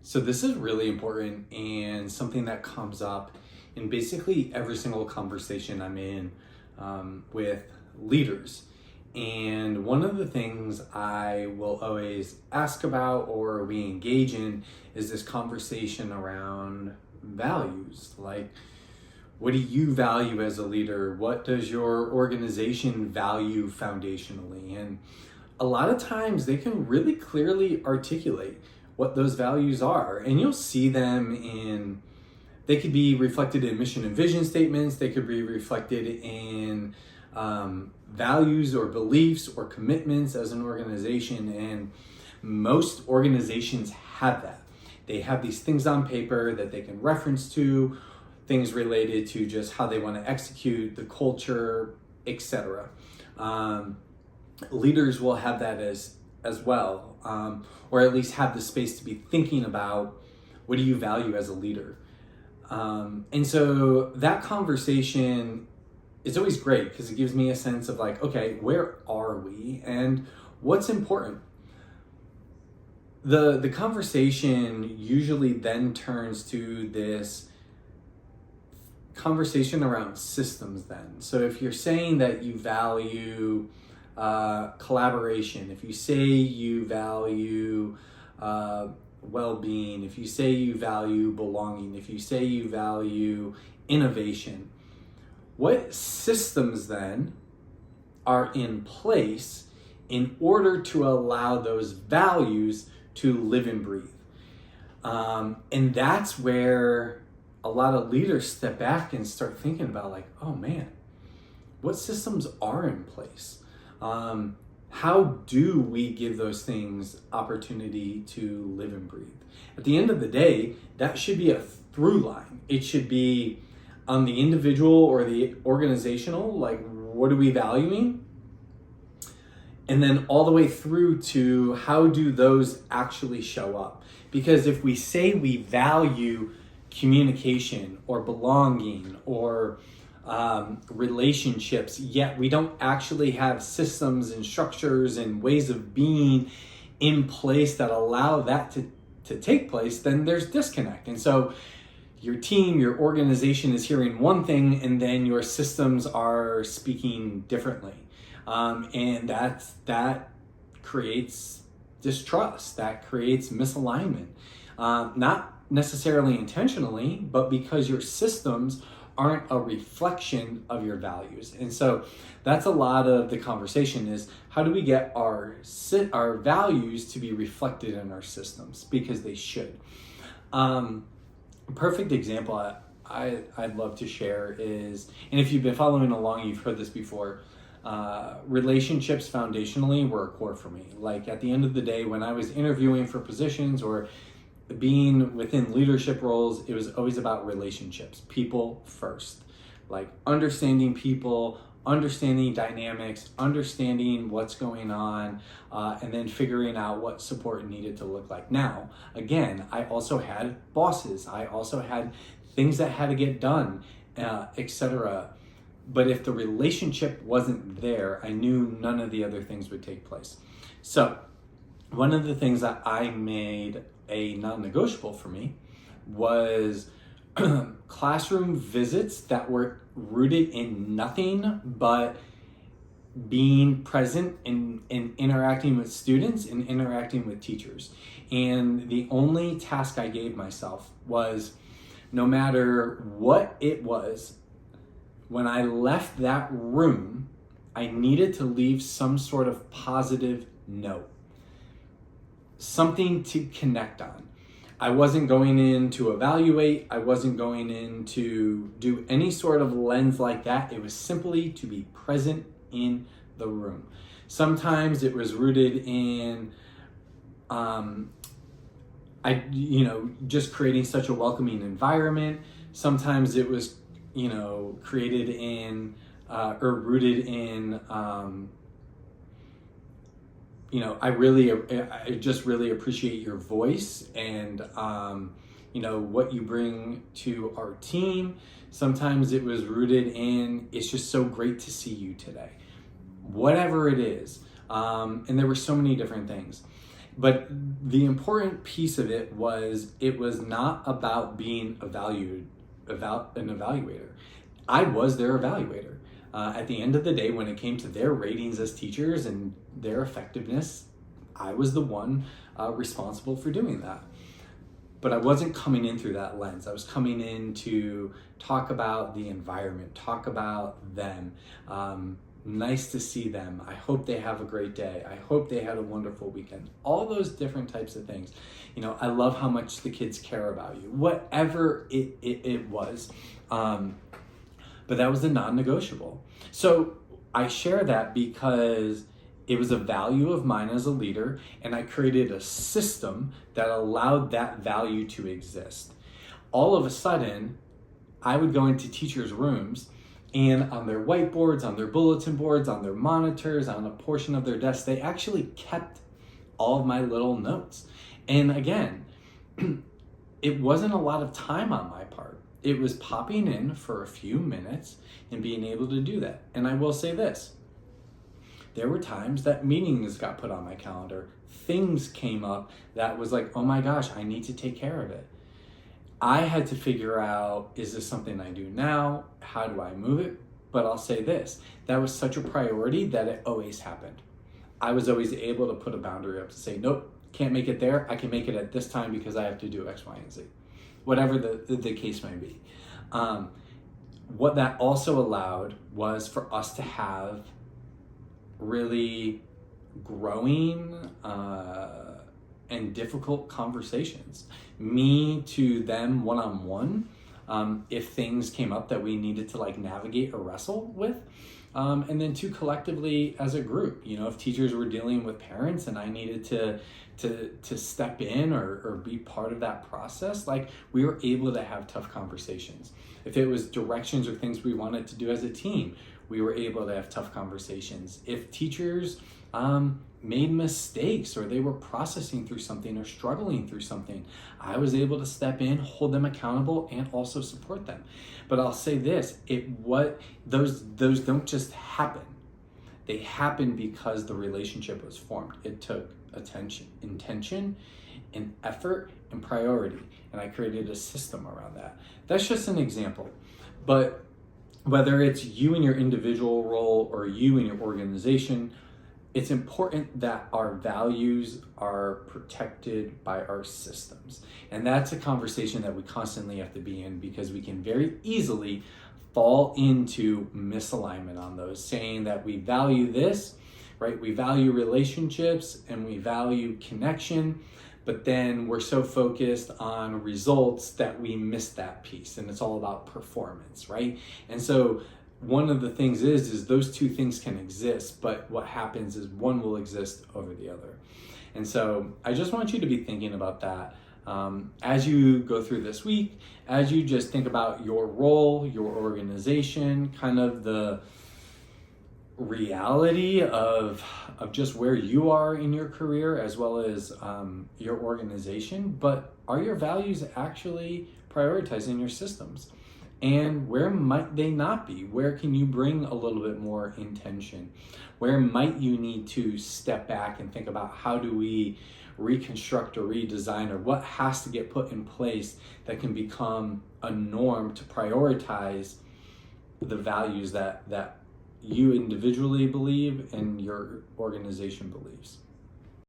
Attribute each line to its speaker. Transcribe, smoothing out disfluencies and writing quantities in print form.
Speaker 1: So this is really important and something that comes up in basically every single conversation I'm in with leaders. And one of the things I will always ask about or we engage in is this conversation around values. Like, what do you value as a leader? What does your organization value foundationally? And a lot of times they can really clearly articulate what those values are. And you'll see them they could be reflected in mission and vision statements. They could be reflected in values or beliefs or commitments as an organization. And most organizations have that. They have these things on paper that they can reference to, things related to just how they want to execute, the culture, etc. Leaders will have that as well, or at least have the space to be thinking about what do you value as a leader. And so that conversation is always great because it gives me a sense of like, okay, where are we and what's important? The conversation usually then turns to this conversation around systems then. So if you're saying that you value collaboration, if you say you value well-being, if you say you value belonging, if you say you value innovation, what systems then are in place in order to allow those values to live and breathe? And that's where a lot of leaders step back and start thinking about like, oh man, what systems are in place? How do we give those things opportunity to live and breathe? At the end of the day, that should be a through line. It should be on the individual or the organizational, like what are we valuing? And then all the way through to how do those actually show up? Because if we say we value communication or belonging or relationships, yet we don't actually have systems and structures and ways of being in place that allow that to take place, then there's disconnect. And so your team, your organization is hearing one thing and then your systems are speaking differently. And that creates distrust, that creates misalignment. Not necessarily intentionally, but because your systems aren't a reflection of your values. And so that's a lot of the conversation is how do we get our values to be reflected in our systems, because they should. A perfect example I'd love to share is, and if you've been following along, you've heard this before, relationships foundationally were a core for me. Like at the end of the day, when I was interviewing for positions or being within leadership roles, it was always about relationships, people first, like understanding people, understanding dynamics, understanding what's going on, and then figuring out what support needed to look like. Now, again, I also had bosses. I also had things that had to get done, etc. But if the relationship wasn't there, I knew none of the other things would take place. So one of the things that I made a non-negotiable for me was classroom visits that were rooted in nothing but being present and interacting with students and interacting with teachers. And the only task I gave myself was, no matter what it was, when I left that room, I needed to leave some sort of positive note, something to connect on. I wasn't going in to evaluate. I wasn't going in to do any sort of lens like that. It was simply to be present in the room. Sometimes it was rooted in, just creating such a welcoming environment. Sometimes it was, created in or rooted in, I just really appreciate your voice and, what you bring to our team. Sometimes it was rooted in, it's just so great to see you today. Whatever it is. And there were so many different things. But the important piece of it was not about being an evaluator. I was their evaluator. At the end of the day, when it came to their ratings as teachers and their effectiveness, I was the one responsible for doing that. But I wasn't coming in through that lens. I was coming in to talk about the environment, talk about them. Nice to see them. I hope they have a great day. I hope they had a wonderful weekend. All those different types of things. I love how much the kids care about you. Whatever it was. But that was a non-negotiable. So I share that because it was a value of mine as a leader, and I created a system that allowed that value to exist. All of a sudden, I would go into teachers' rooms, and on their whiteboards, on their bulletin boards, on their monitors, on a portion of their desk, they actually kept all of my little notes. And again, it wasn't a lot of time on my part. It was popping in for a few minutes and being able to do that. And I will say this. There were times that meetings got put on my calendar. Things came up that was like, oh my gosh, I need to take care of it. I had to figure out, is this something I do now? How do I move it? But I'll say this, that was such a priority that it always happened. I was always able to put a boundary up to say, nope, can't make it there. I can make it at this time because I have to do X, Y, and Z. Whatever the case may be. What that also allowed was for us to have really growing and difficult conversations. Me to them one-on-one, if things came up that we needed to navigate or wrestle with. And then two, collectively as a group, if teachers were dealing with parents and I needed to step in or be part of that process, we were able to have tough conversations. If it was directions or things we wanted to do as a team, we were able to have tough conversations. If teachers made mistakes or they were processing through something or struggling through something, I was able to step in, hold them accountable, and also support them. But I'll say this, those don't just happen. They happen because the relationship was formed. It took intention, and effort, and priority. And I created a system around that. That's just an example. But whether it's you in your individual role or you in your organization, it's important that our values are protected by our systems. And that's a conversation that we constantly have to be in because we can very easily fall into misalignment on those, saying that we value this, right? We value relationships and we value connection, but then we're so focused on results that we miss that piece, and it's all about performance, right? And so one of the things is those two things can exist, but what happens is one will exist over the other. And so I just want you to be thinking about that as you go through this week, as you just think about your role, your organization, kind of the reality of just where you are in your career as well as your organization. But are your values actually prioritizing your systems? And where might they not be? Where can you bring a little bit more intention? Where might you need to step back and think about how do we reconstruct or redesign, or what has to get put in place that can become a norm to prioritize the values that you individually believe and your organization believes?